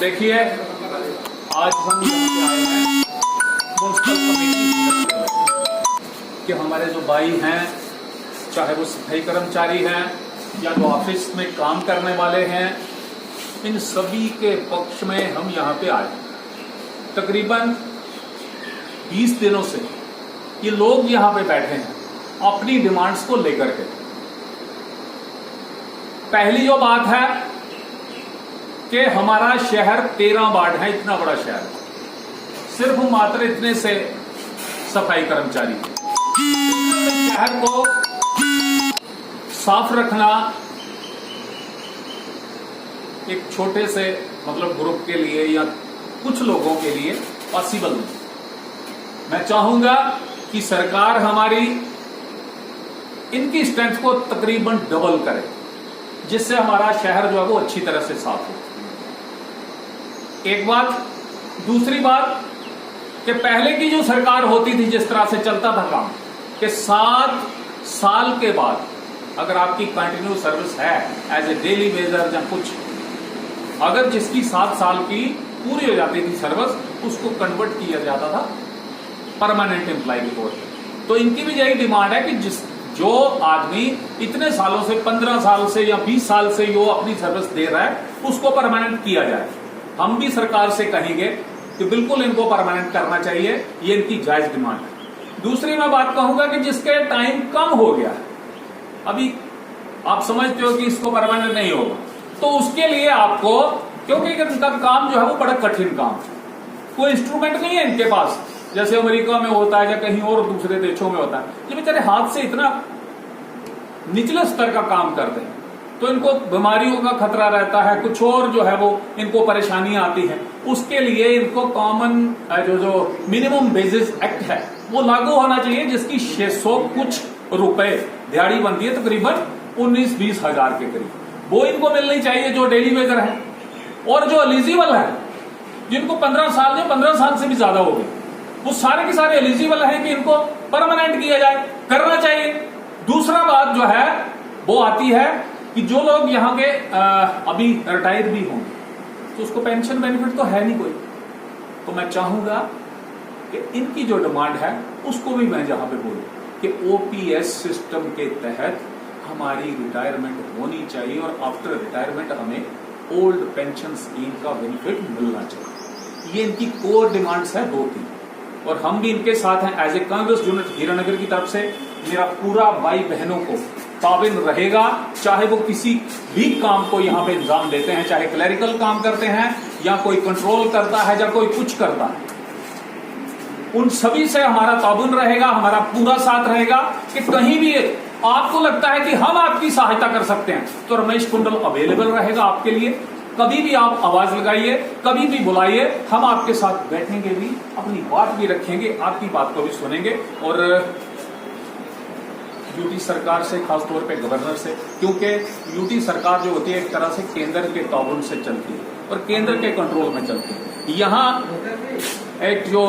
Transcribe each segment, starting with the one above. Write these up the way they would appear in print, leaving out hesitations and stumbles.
देखिए, आज हम यहाँ आए हैं म्युनिसिपल कमेटी कि हमारे जो भाई हैं, चाहे वो सफाई कर्मचारी हैं या जो ऑफिस में काम करने वाले हैं, इन सभी के पक्ष में हम यहाँ पे आए। तकरीबन 20 दिनों से ये लोग यहाँ पे बैठे हैं अपनी डिमांड्स को लेकर के। पहली जो बात है कि हमारा शहर 13 वार्ड है, इतना बड़ा शहर, सिर्फ मात्र इतने से सफाई कर्मचारी। शहर को साफ रखना एक छोटे से ग्रुप के लिए या कुछ लोगों के लिए पॉसिबल नहीं। मैं चाहूंगा कि सरकार हमारी इनकी स्ट्रेंथ को तकरीबन डबल करे, जिससे हमारा शहर जो है वो अच्छी तरह से साफ हो। एक बात। दूसरी बात कि पहले की जो सरकार होती थी, जिस तरह से चलता था काम कि 7 साल के बाद अगर आपकी कंटिन्यू सर्विस है एज ए डेली वेजर या कुछ, अगर जिसकी 7 साल की पूरी हो जाती थी सर्विस, उसको कन्वर्ट किया जाता था परमानेंट एम्प्लॉय की तौर पर। तो इनकी भी यही डिमांड है कि जो आदमी इतने सालों से 15 साल से या 20 साल से जो अपनी सर्विस दे रहा है, उसको परमानेंट किया जाए। हम भी सरकार से कहेंगे कि बिल्कुल इनको परमानेंट करना चाहिए, ये इनकी जायज डिमांड है। दूसरी मैं बात कहूंगा कि जिसके टाइम कम हो गया है, अभी आप समझते हो कि इसको परमानेंट नहीं होगा, तो उसके लिए आपको, क्योंकि इनका काम जो है वो बड़ा कठिन काम है, कोई इंस्ट्रूमेंट नहीं है इनके पास, जैसे अमेरिका में होता है या कहीं और दूसरे देशों में होता है। ये बेचारे हाथ से इतना निचले स्तर का काम करते हैं, तो इनको बीमारियों का खतरा रहता है, कुछ और जो है वो इनको परेशानियां आती हैं। उसके लिए इनको कॉमन जो मिनिमम वेजेस एक्ट है वो लागू होना चाहिए, जिसकी 600 कुछ रुपए दिहाड़ी बनती है, तकरीबन 19-20 हजार के करीब, वो इनको मिलनी चाहिए जो डेली वेजर है। और जो एलिजिबल है, जिनको 15 साल या 15 साल से भी ज्यादा हो गए, वो सारे के सारे एलिजिबल हैं कि इनको परमानेंट किया जाए, करना चाहिए। दूसरा बात जो है वो आती है कि जो लोग यहाँ के अभी रिटायर भी होंगे, तो उसको पेंशन बेनिफिट तो है नहीं कोई। तो मैं चाहूंगा कि इनकी जो डिमांड है उसको भी मैं जहां पे बोलूं कि ओपीएस सिस्टम के तहत हमारी रिटायरमेंट होनी चाहिए और आफ्टर रिटायरमेंट हमें ओल्ड पेंशन स्कीम का बेनिफिट मिलना चाहिए। ये इनकी कोर डिमांड्स है 2-3, और हम भी इनके साथ हैं। As a Congress unit Hiranagar की तरफ से मेरा पूरा भाई बहनों को ताबिन रहेगा, चाहे वो किसी भी काम को यहाँ पे इंजाम देते हैं, चाहे क्लरिकल काम करते हैं या कोई कंट्रोल करता है या कोई कुछ करता है, उन सभी से हमारा ताबुन रहेगा, हमारा पूरा साथ रहेगा। कि कहीं भी आपको लगता है कि हम आपकी सहायता कर सकते हैं, तो रमेश कुंडल अवेलेबल रहेगा आपके लिए। कभी भी आप आवाज लगाइए, कभी भी बुलाइए, हम आपके साथ बैठेंगे भी, अपनी बात भी रखेंगे, आपकी बात को भी सुनेंगे। और यूटी सरकार से, खासतौर पे गवर्नर से, क्योंकि यूटी सरकार जो होती है एक तरह से केंद्र के ताबुन से चलती है और केंद्र के कंट्रोल में चलती है। यहाँ एक जो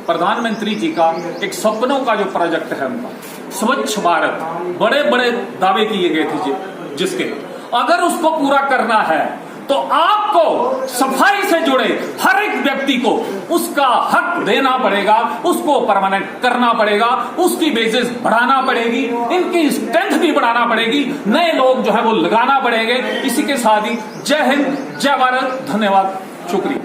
प्रधानमंत्री जी का एक सपनों का जो प्रोजेक्ट है उनका, स्वच्छ भारत, बड़े बड़े दावे किए गए थे जिसके, अगर उसको पूरा करना है तो आपको सफाई से जुड़े हर एक व्यक्ति को उसका हक देना पड़ेगा, उसको परमानेंट करना पड़ेगा, उसकी बेसिस बढ़ाना पड़ेगी, इनकी स्ट्रेंथ भी बढ़ाना पड़ेगी, नए लोग जो है वो लगाना पड़ेंगे। इसी के साथ ही जय हिंद, जय भारत, धन्यवाद, शुक्रिया।